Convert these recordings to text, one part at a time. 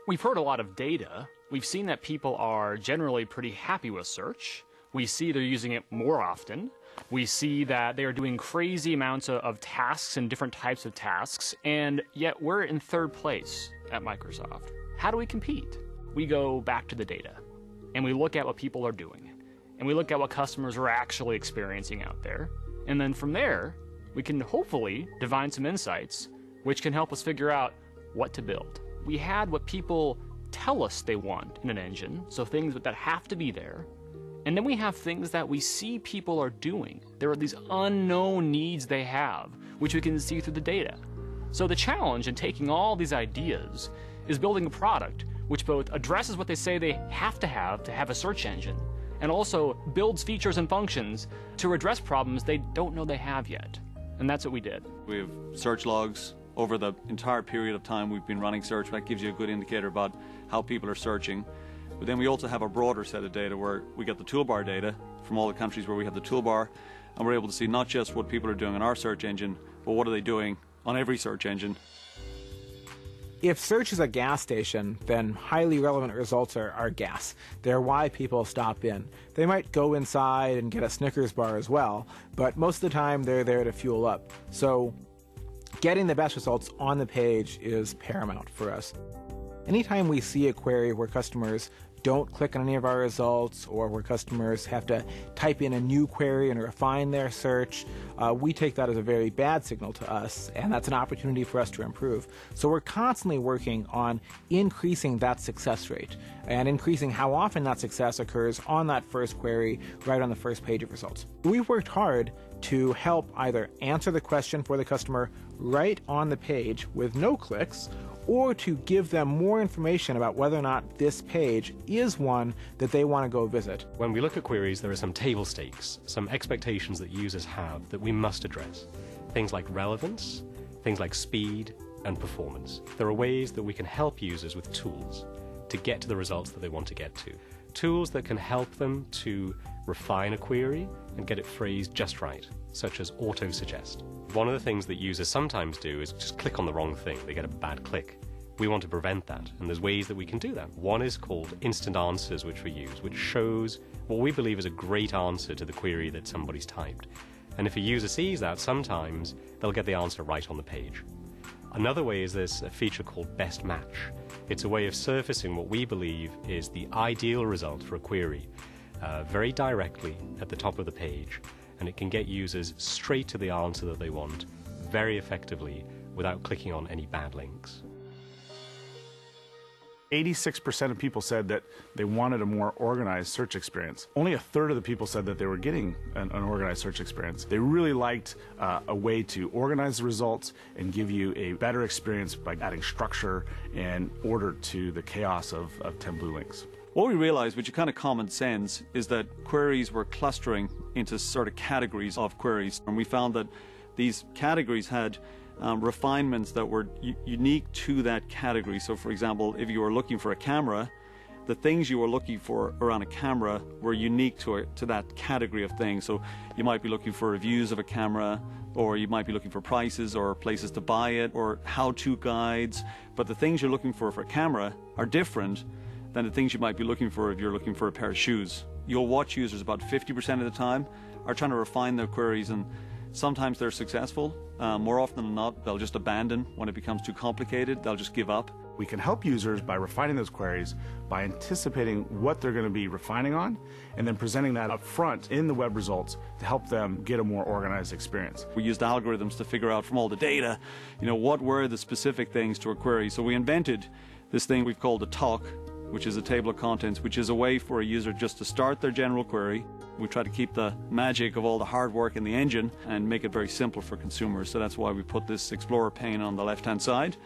We've heard a lot of data. We've seen that people are generally pretty happy with search. We see they're using it more often. We see that they are doing crazy amounts of tasks and different types of tasks, and yet we're in third place at Microsoft. How do we compete? We go back to the data, and we look at what people are doing, and we look at what customers are actually experiencing out there, and then from there, we can hopefully divine some insights which can help us figure out what to build. We had what people tell us they want in an engine, so things that have to be there. And then we have things that we see people are doing. There are these unknown needs they have, which we can see through the data. So the challenge in taking all these ideas is building a product which both addresses what they say they have to have a search engine, and also builds features and functions to address problems they don't know they have yet. And that's what we did. We have search logs over the entire period of time we've been running search. That gives you a good indicator about how people are searching. But then we also have a broader set of data where we get the toolbar data from all the countries where we have the toolbar, and we're able to see not just what people are doing on our search engine, but what are they doing on every search engine. If search is a gas station, then highly relevant results are gas. They're why people stop in. They might go inside and get a Snickers bar as well, but most of the time they're there to fuel up. So getting the best results on the page is paramount for us. Anytime we see a query where customers don't click on any of our results, or where customers have to type in a new query and refine their search, we take that as a very bad signal to us, and that's an opportunity for us to improve. So we're constantly working on increasing that success rate and increasing how often that success occurs on that first query right on the first page of results. We've worked hard to help either answer the question for the customer right on the page with no clicks, or to give them more information about whether or not this page is one that they want to go visit. When we look at queries, there are some table stakes, some expectations that users have that we must address. Things like relevance, things like speed, and performance. There are ways that we can help users with tools to get to the results that they want to get to. Tools that can help them to refine a query and get it phrased just right, such as auto-suggest. One of the things that users sometimes do is just click on the wrong thing. They get a bad click. We want to prevent that, and there's ways that we can do that. One is called instant answers, which we use, which shows what we believe is a great answer to the query that somebody's typed. And if a user sees that, sometimes they'll get the answer right on the page. Another way is this a feature called best match. It's a way of surfacing what we believe is the ideal result for a query very directly at the top of the page, and it can get users straight to the answer that they want very effectively without clicking on any bad links. 86% of people said that they wanted a more organized search experience. Only a third of the people said that they were getting an organized search experience. They really liked a way to organize the results and give you a better experience by adding structure and order to the chaos of 10 blue links. What we realized, which is kind of common sense, is that queries were clustering into sort of categories of queries, and we found that these categories had refinements that were unique to that category. So for example, if you were looking for a camera, the things you were looking for around a camera were unique to that category of things. So you might be looking for reviews of a camera, or you might be looking for prices or places to buy it, or how-to guides, but the things you're looking for a camera are different than the things you might be looking for if you're looking for a pair of shoes. You'll watch users about 50% of the time are trying to refine their queries, and sometimes they're successful. More often than not, they'll just abandon when it becomes too complicated. They'll just give up. We can help users by refining those queries, by anticipating what they're going to be refining on, and then presenting that up front in the web results to help them get a more organized experience. We used algorithms to figure out from all the data, what were the specific things to a query. So we invented this thing we've called a talk, which is a table of contents, which is a way for a user just to start their general query. We try to keep the magic of all the hard work in the engine and make it very simple for consumers. So that's why we put this Explorer pane on the left-hand side,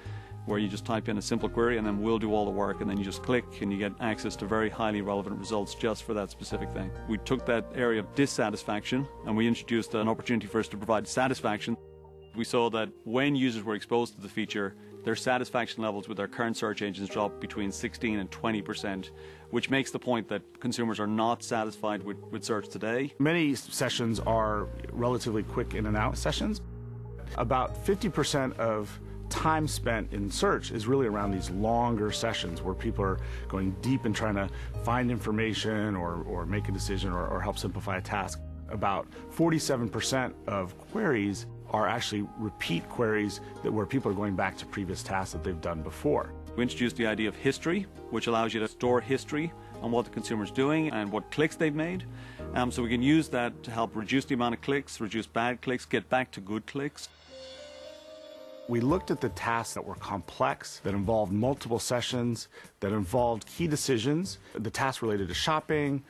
where you just type in a simple query and then we'll do all the work, and then you just click and you get access to very highly relevant results just for that specific thing. We took that area of dissatisfaction and we introduced an opportunity for us to provide satisfaction. We saw that when users were exposed to the feature, their satisfaction levels with their current search engines dropped between 16 and 20%, which makes the point that consumers are not satisfied with search today. Many sessions are relatively quick in and out sessions. About 50% of time spent in search is really around these longer sessions where people are going deep and trying to find information or make a decision or help simplify a task. About 47% of queries are actually repeat queries where people are going back to previous tasks that they've done before. We introduced the idea of history, which allows you to store history on what the consumer's doing and what clicks they've made. So we can use that to help reduce the amount of clicks, reduce bad clicks, get back to good clicks. We looked at the tasks that were complex, that involved multiple sessions, that involved key decisions. The tasks related to shopping,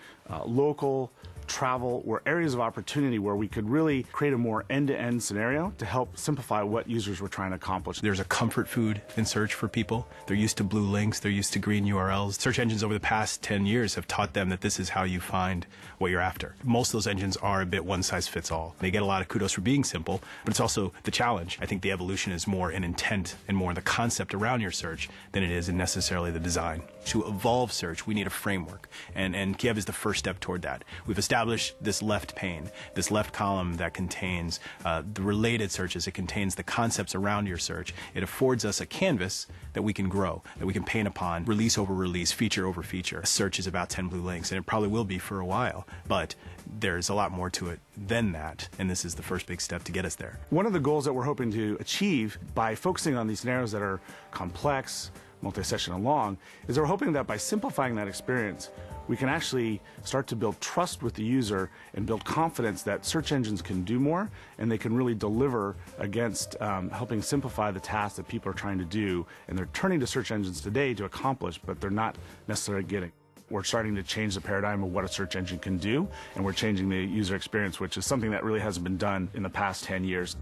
local, travel were areas of opportunity where we could really create a more end-to-end scenario to help simplify what users were trying to accomplish. There's a comfort food in search for people. They're used to blue links, they're used to green URLs. Search engines over the past 10 years have taught them that this is how you find what you're after. Most of those engines are a bit one-size-fits-all. They get a lot of kudos for being simple, but it's also the challenge. I think the evolution is more in intent and more in the concept around your search than it is in necessarily the design. To evolve search, we need a framework, and Kiev is the first step toward that. We've established this left pane, this left column that contains the related searches. It contains the concepts around your search. It affords us a canvas that we can grow, that we can paint upon, release over release, feature over feature. A search is about 10 blue links, and it probably will be for a while, but there's a lot more to it than that, and this is the first big step to get us there. One of the goals that we're hoping to achieve by focusing on these scenarios that are complex, multi-session and long, is we're hoping that by simplifying that experience, we can actually start to build trust with the user and build confidence that search engines can do more and they can really deliver against helping simplify the tasks that people are trying to do, and they're turning to search engines today to accomplish, but they're not necessarily getting. We're starting to change the paradigm of what a search engine can do, and we're changing the user experience, which is something that really hasn't been done in the past 10 years.